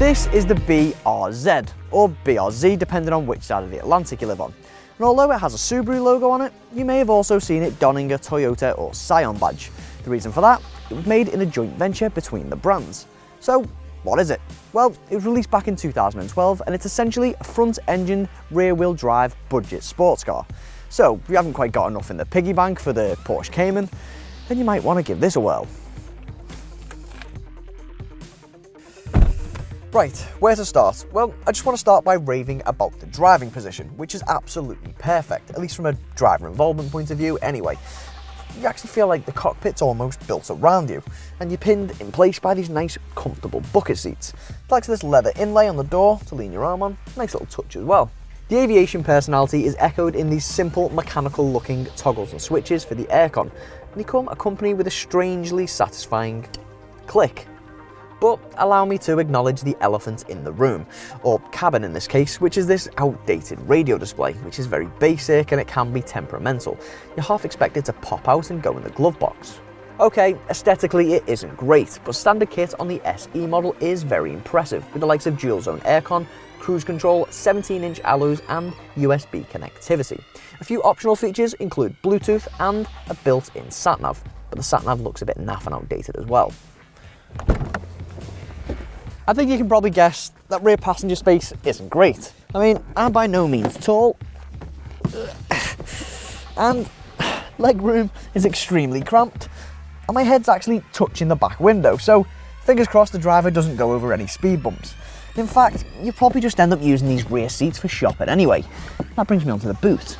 This is the BRZ, or BRZ depending on which side of the Atlantic you live on. And although it has a Subaru logo on it, you may have also seen it donning a Toyota or Scion badge. The reason for that? It was made in a joint venture between the brands. So, what is it? Well, it was released back in 2012 and it's essentially a front-engine, rear-wheel drive budget sports car. So, if you haven't quite got enough in the piggy bank for the Porsche Cayman, then you might want to give this a whirl. Right, where to start? Well, I just want to start by raving about the driving position, which is absolutely perfect, at least from a driver involvement point of view anyway. You actually feel like the cockpit's almost built around you, and you're pinned in place by these nice, comfortable bucket seats. Thanks to this leather inlay on the door to lean your arm on, nice little touch as well. The aviation personality is echoed in these simple, mechanical-looking toggles and switches for the aircon, and they come accompanied with a strangely satisfying click. But allow me to acknowledge the elephant in the room, or cabin in this case, which is this outdated radio display, which is very basic and it can be temperamental. You half expect it to pop out and go in the glove box. Okay, aesthetically it isn't great, but standard kit on the SE model is very impressive, with the likes of dual zone aircon, cruise control, 17-inch alloys and USB connectivity. A few optional features include Bluetooth and a built-in sat-nav, but the sat-nav looks a bit naff and outdated as well. I think you can probably guess that rear passenger space isn't great. I mean, I'm by no means tall, and legroom is extremely cramped, and my head's actually touching the back window, so fingers crossed the driver doesn't go over any speed bumps. In fact, you probably just end up using these rear seats for shopping anyway. That brings me onto the boot.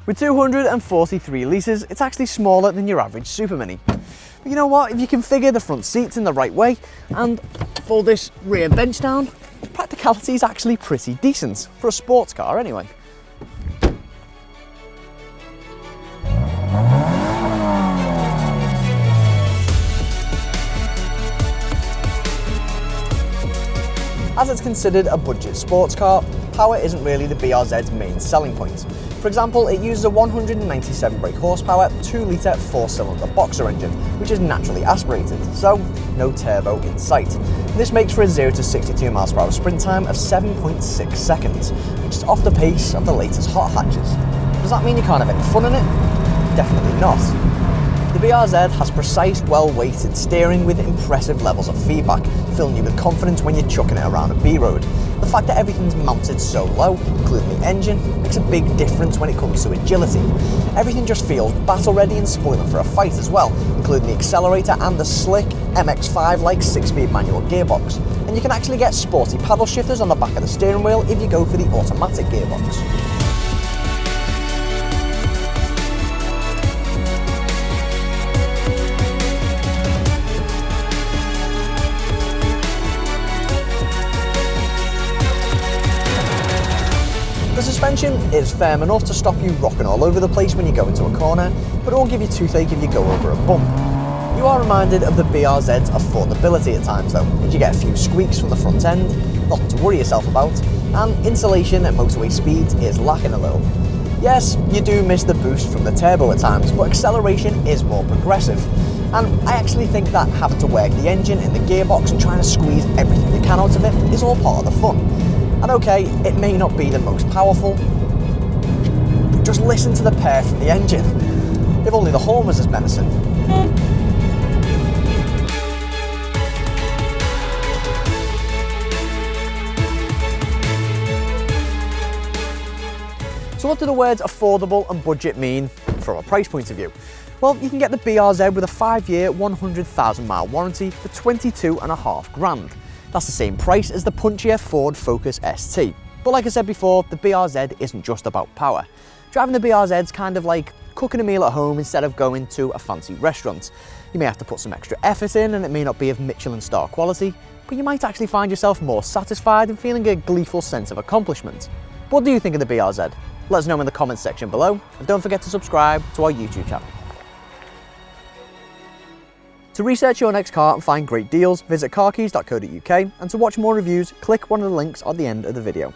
With 243 litres, it's actually smaller than your average Super Mini. But you know what, if you configure the front seats in the right way and fold this rear bench down, Practicality is actually pretty decent, for a sports car anyway. As it's considered a budget sports car, power isn't really the BRZ's main selling point. For example, it uses a 197 brake horsepower, 2-litre 4-cylinder boxer engine, which is naturally aspirated, so no turbo in sight. This makes for a 0 to 62 mph sprint time of 7.6 seconds, which is off the pace of the latest hot hatches. Does that mean you can't have any fun in it? Definitely not. The BRZ has precise, well-weighted steering with impressive levels of feedback, filling you with confidence when you're chucking it around a B-road. The fact that everything's mounted so low, including the engine, makes a big difference when it comes to agility. Everything just feels battle-ready and spoiling for a fight as well, including the accelerator and the slick MX-5-like 6-speed manual gearbox. And you can actually get sporty paddle shifters on the back of the steering wheel if you go for the automatic gearbox. The suspension is firm enough to stop you rocking all over the place when you go into a corner, but it won't give you toothache if you go over a bump. You are reminded of the BRZ's affordability at times though, as you get a few squeaks from the front end, nothing to worry yourself about, and insulation at motorway speeds is lacking a little. Yes, you do miss the boost from the turbo at times, but acceleration is more progressive. And I actually think that having to work the engine and the gearbox and trying to squeeze everything you can out of it is all part of the fun. And okay, it may not be the most powerful, but just listen to the purr from the engine. If only the horn was as menacing. So what do the words affordable and budget mean from a price point of view? Well, you can get the BRZ with a 5-year, 100,000 mile warranty for 22.5 grand. That's the same price as the punchier Ford Focus ST. But like I said before, the BRZ isn't just about power. Driving the BRZ's kind of like cooking a meal at home instead of going to a fancy restaurant. You may have to put some extra effort in and it may not be of Michelin star quality, but you might actually find yourself more satisfied and feeling a gleeful sense of accomplishment. What do you think of the BRZ? Let us know in the comments section below, and don't forget to subscribe to our YouTube channel. To research your next car and find great deals, visit carkeys.co.uk, and to watch more reviews, click one of the links at the end of the video.